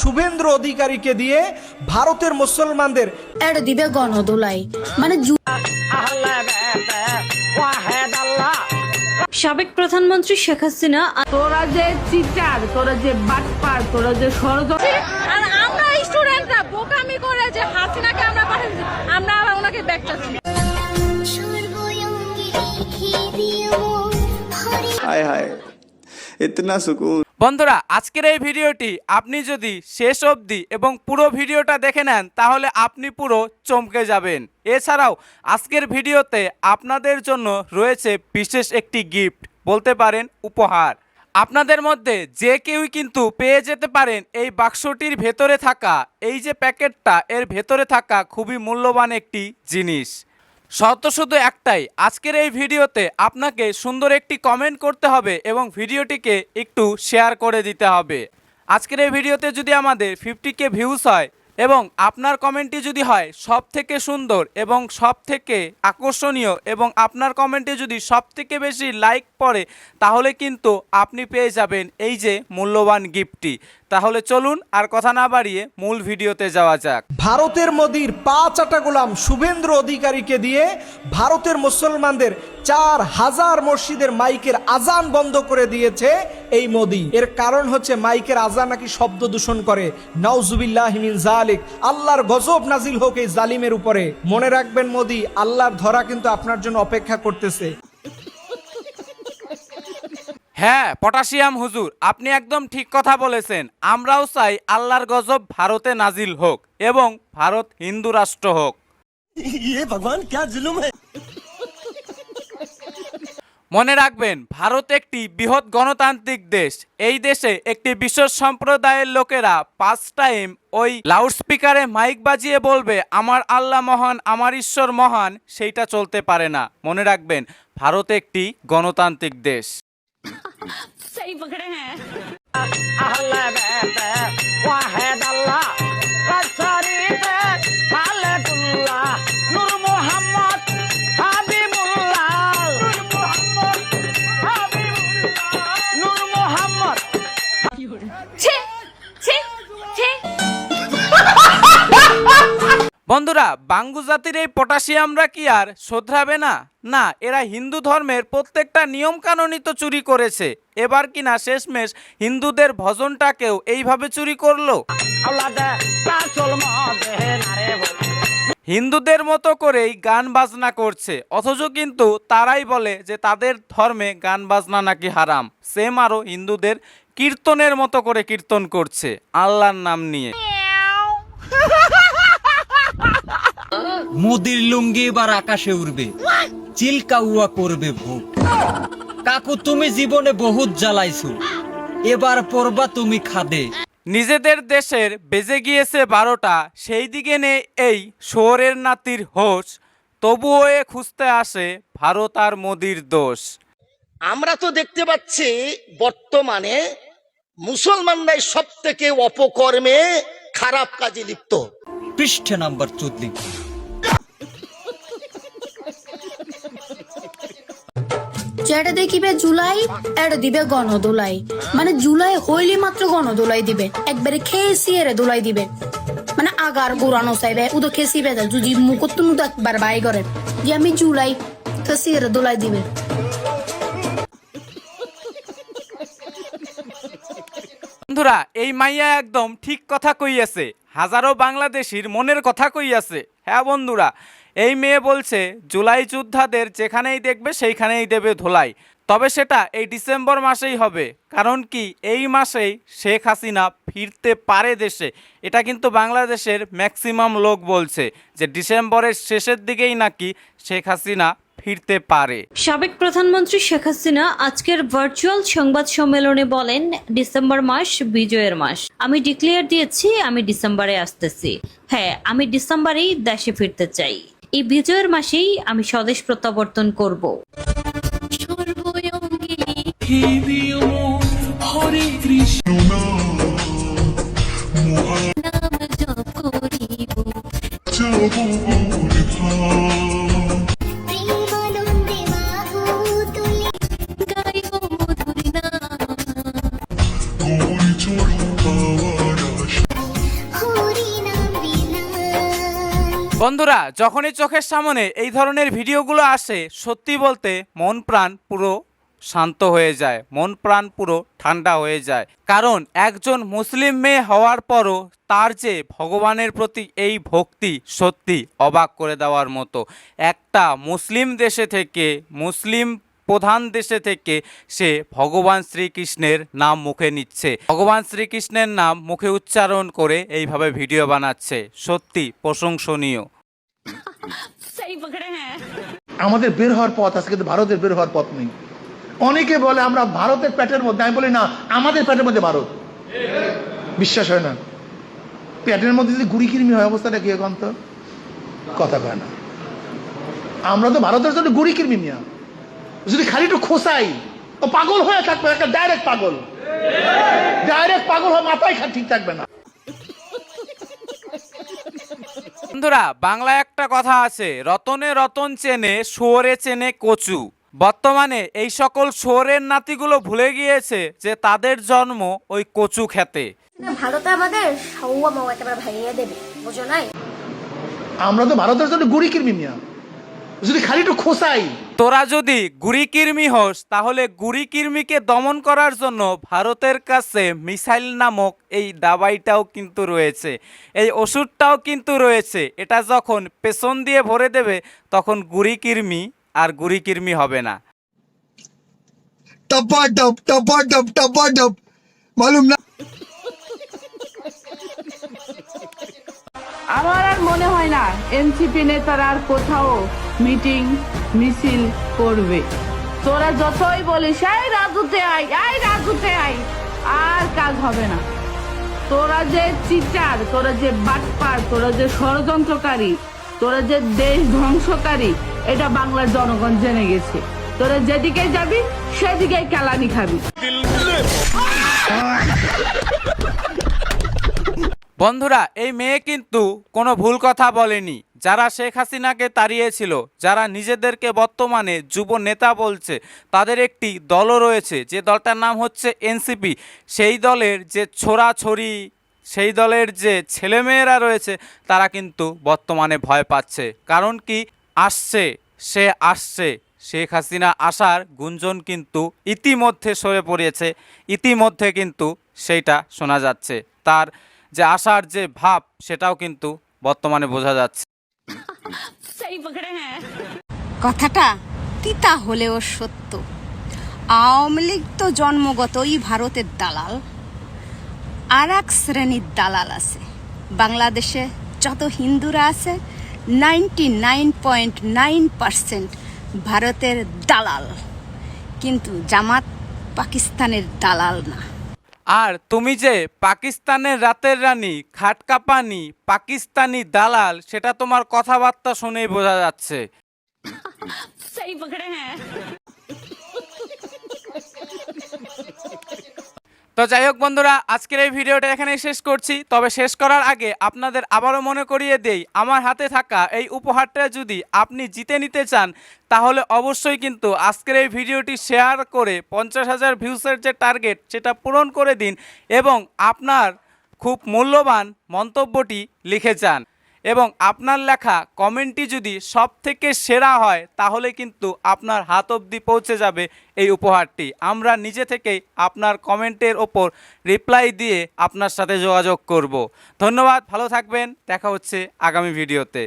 শুভেন্দু অধিকারীকে দিয়ে ভারতের মুসলমানদের দিবে গণদোলাই মানে সাবেক প্রধানমন্ত্রী শেখ হাসিনা তোরা যে চিটার, তোরা যে বাটপার, তোরা যে ষড়যন্ত্র, আর আমরা স্টুডেন্টরা বোকামি করে যে হাসিনাকে আমরা পাঠাচ্ছি, আমরা আবার ওনাকে ব্যাকটাচ্ছি। हाय हाय इतना सुकून। বন্ধুরা, আজকের এই ভিডিওটি আপনি যদি শেষ অবধি এবং পুরো ভিডিওটা দেখে নেন তাহলে আপনি পুরো চমকে যাবেন। এছাড়াও আজকের ভিডিওতে আপনাদের জন্য রয়েছে বিশেষ একটি গিফট, বলতে পারেন উপহার। আপনাদের মধ্যে যে কেউই কিন্তু পেয়ে যেতে পারেন এই বাক্সটির ভেতরে থাকা এই যে প্যাকেটটা, এর ভেতরে থাকা খুবই মূল্যবান একটি জিনিস। শর্ত শুধু একটাই, আজকের এই ভিডিওতে আপনাকে সুন্দর একটি কমেন্ট করতে হবে এবং ভিডিওটিকে একটু শেয়ার করে দিতে হবে। আজকের এই ভিডিওতে যদি আমাদের 50K ভিউজ হয় এবং আপনার কমেন্টটি যদি হয় সব থেকে সুন্দর এবং সব থেকে আকর্ষণীয় এবং আপনার কমেন্টে যদি সব থেকে বেশি লাইক পড়ে তাহলে কিন্তু আপনি পেয়ে যাবেন এই যে মূল্যবান গিফটটি। তাহলে চলুন আর কথা না বাড়িয়ে মূল ভিডিওতে যাওয়া যাক। ভারতের মোদির পা চাটা গোলাম শুভেন্দু অধিকারীকে দিয়ে ভারতের মুসলমানদের 4000 মসজিদের মাইকের আজান বন্ধ করে দিয়েছে এই মোদি। এর কারণ হচ্ছে মাইকের আজান নাকি শব্দ দূষণ করে। নাউজুবিল্লাহি মিন যালিক, আল্লাহর গজব নাজিল হোক এই জালিমের উপরে। মনে রাখবেন মোদি, আল্লাহর ধরা কিন্তু আপনার জন্য অপেক্ষা করতেছে। হ্যাঁ পটাশিয়াম হুজুর, আপনি একদম ঠিক কথা বলেছেন। আমরাও চাই আল্লাহর গজব ভারতে নাজিল হোক এবং ভারত হিন্দু রাষ্ট্র হোক। ভগবান क्या जुल्म है। মনে রাখবেন, ভারত একটি বৃহৎ গণতান্ত্রিক দেশ। এই দেশে একটি বিশেষ সম্প্রদায়ের লোকেরা 5 টাইম ওই লাউডস্পিকারে মাইক বাজিয়ে বলবে আমার আল্লাহ মহান, আমার ঈশ্বর মহান, সেইটা চলতে পারে না। মনে রাখবেন, ভারত একটি গণতান্ত্রিক দেশ। সহি পকড়ে হ্যাঁ। বন্ধুরা, বাঙ্গু জাতির এই পটাশিয়ামরা কি আর শোধরাবে না? না, এরা হিন্দু ধর্মের প্রত্যেকটা নিয়ম কানুনই তো চুরি করেছে। এবার কিনা শেষমেশ হিন্দুদের ভজনটাকেও এইভাবে চুরি করলো। হিন্দুদের মতো করেই গান বাজনা করছে, অথচ কিন্তু তারাই বলে যে তাদের ধর্মে গান বাজনা নাকি হারাম। সেম আরও হিন্দুদের কীর্তনের মতো করে কীর্তন করছে আল্লাহর নাম নিয়ে। মোদির লুঙ্গি এবার আকাশে উড়বে, চিলকাউয়া করবে ভোগ। কাকু তুমি জীবনে বহুত জ্বালাইছো, এবার পড়বা তুমি খাদে। নিজেদের দেশের বেজে গিয়েছে 12টা, সেই দিকে নেই এই শহরের নাতির হোশ, তবুও এ খুঁজতে আসে ভারত আর মোদির দোষ। আমরা তো দেখতে পাচ্ছি বর্তমানে মুসলমানরাই সব থেকে অপকর্মে খারাপ কাজে লিপ্ত। পৃষ্ঠে নাম্বার 14। যেটা দেখিবে জুলাই এটা দিবে গণদোলাই মানে জুলাই হইলে মাত্র গণদোলাই দিবে, একবারে খেয়েছি এর দোলাই দিবে মানে আগার গোড়ানো চাইবে উদো খেসি বেজাল যদি মুখত মুদ একবার বাই করে যে আমি জুলাই খেসি এর দোলাই দিবে। বন্ধুরা, এই মাইয়া একদম ঠিক কথা কইয়াছে, হাজারো বাংলাদেশির মনের কথা কইয়াছে। হ্যাঁ বন্ধুরা, এই মেয়ে বলছে জুলাই যোদ্ধাদের যেখানেই দেখবে সেইখানেই দেবে ধোলাই, তবে সেটা এই ডিসেম্বর মাসেই হবে। কারণ কি, এই মাসেই শেখ হাসিনা ফিরতে পারে দেশে। এটা কিন্তু বাংলাদেশের ম্যাক্সিমাম লোক বলছে যে ডিসেম্বরের শেষের দিকেই নাকি শেখ হাসিনা ফিরতে পারে। সাবেক প্রধানমন্ত্রী শেখ হাসিনা আজকের ভার্চুয়াল সংবাদ সম্মেলনে বলেন, ডিসেম্বর মাস বিজয়ের মাস। আমি ডিক্লেয়ার দিয়েছি আমি ডিসেম্বরে আসতেছি। হ্যাঁ, আমি ডিসেম্বরেই দেশে ফিরতে চাই। এই বিজয়ের মাসেই আমি স্বদেশ প্রত্যাবর্তন করব। হরে কৃষ্ণ বন্ধুরা, যখনই চোখের সামনে এই ধরনের ভিডিওগুলো আসে, সত্যি বলতে মন প্রাণ পুরো শান্ত হয়ে যায়, মন প্রাণ পুরো ঠান্ডা হয়ে যায়। কারণ একজন মুসলিম মেয়ে হওয়ার পরও তার যে ভগবানের প্রতি এই ভক্তি সত্যি অবাক করে দেওয়ার মতো। একটা মুসলিম দেশে থেকে, মুসলিম প্রধান দেশে থেকে সে ভগবান শ্রীকৃষ্ণের নাম মুখে নিচ্ছে, ভগবান শ্রীকৃষ্ণের নাম মুখে উচ্চারণ করে এইভাবে ভিডিও বানাচ্ছে, সত্যি প্রশংসনীয়। আমাদের বের হওয়ার পথ আছে, কিন্তু ভারতের বের হওয়ার পথ নেই। অনেকে বলে আমরা ভারতের পেটের মধ্যে, আমি বলি না, আমাদের পেটের মধ্যে ভারত। বিশ্বাস হয় না? পেটের মধ্যে যদি গুড়ি কিরমি হয়, অবস্থাটা কি এখন? তো কথা কয় না। আমরা তো ভারতের জন্য গুড়ি কিরমি মিয়া, যদি খালি একটু খোসাই ও পাগল হয়ে থাকবে, একটা ডাইরেক্ট পাগল, ডাইরেক্ট পাগল হয়ে মাথায় ঠিক থাকবে না। বন্ধুরা, বাংলায় একটা কথা আছে, রতনে রতন চেনে, শুয়োরে চেনে কচু। বর্তমানে এই সকল শুয়োরের নাতিগুলো ভুলে গিয়েছে যে তাদের জন্ম ওই কচু খেতে। ভারতে আমাদের সাউয়া মাও একেবারে ভাইয়া দেবে, বুঝো নাই? আমরা তো ভারতের জন্য গুড়ি কিরমি মিয়া, যদি খালি একটু খোসাই। তোরা যদি গুড়ি কির্মি হোস, তাহলে গুড়ি কির্মিকে দমন করার জন্য ভারতের কাছে মিসাইল নামক এই দাবাইটাও কিন্তু রয়েছে, এই ওষুধটাও কিন্তু রয়েছে। এটা যখন পেছন দিয়ে ভরে দেবে, তখন গুড়ি কির্মি আর গুড়ি কির্মি হবে না। মালুম না। আমার আর মনে হয় না এনসিপি নেতারা আর কোথাও মিটিং মিছিল করবে। তোরা যতই বলিস এই রাজুতে আই, এই রাজুতে আই, আর কাজ হবে না। তোরা যে চিটার, তোরা যে বাটপার, তোরা যে ষড়যন্ত্রকারী, তোরা যে দেশ ধ্বংসকারী, এটা বাংলার জনগণ জেনে গেছে। তোরা যেদিকে যাবি সেদিকে কেলানি খাবি। বন্ধুরা, এই মেয়ে কিন্তু কোনো ভুল কথা বলেনি। যারা শেখ হাসিনাকে তাড়িয়েছিল, যারা নিজেদেরকে বর্তমানে যুব নেতা বলছে, তাদের একটি দলও রয়েছে, যে দলটার নাম হচ্ছে এনসিপি। সেই দলের যে ছোড়াছড়ি, সেই দলের যে ছেলেমেয়েরা রয়েছে, তারা কিন্তু বর্তমানে ভয় পাচ্ছে। কারণ কি, আসছে শেখ হাসিনা আসার গুঞ্জন কিন্তু ইতিমধ্যে সরে পড়েছে, ইতিমধ্যে কিন্তু সেইটা শোনা যাচ্ছে। তার যে আসার যে ভাব, সেটাও কিন্তু বর্তমানে বোঝা যাচ্ছে। কথাটা তিতা হলেও সত্য। আওয়ামী লীগ তো জন্মগতই ভারতের দালাল। আর এক শ্রেণীর দালাল আছে বাংলাদেশে। যত হিন্দুরা আছে 99.9% ভারতের দালাল, কিন্তু জামাত পাকিস্তানের দালাল না। আর তুমি যে পাকিস্তানের রাতের রানী, খাটকা পানি, পাকিস্তানি দালাল, সেটা তোমার কথাবার্তা শুনেই বোঝা যাচ্ছে। তো যাই হোক বন্ধুরা, আজকের এই ভিডিওটা এখানেই শেষ করছি। তবে শেষ করার আগে আপনাদের আবারও মনে করিয়ে দেই, আমার হাতে থাকা এই উপহারটা যদি আপনি জিতে নিতে চান, তাহলে অবশ্যই কিন্তু আজকের এই ভিডিওটি শেয়ার করে 50,000 ভিউসের যে টার্গেট, সেটা পূরণ করে দিন এবং আপনার খুব মূল্যবান মন্তব্যটি লিখে যান। এবং আপনার লেখা কমেন্টটি যদি সব থেকে সেরা হয়, তাহলে কিন্তু আপনার হাত অবধি পৌঁছে যাবে এই উপহারটি। আমরা নিজে থেকেই আপনার কমেন্টের ওপর রিপ্লাই দিয়ে আপনার সাথে যোগাযোগ করব। ধন্যবাদ, ভালো থাকবেন, দেখা হচ্ছে আগামী ভিডিওতে।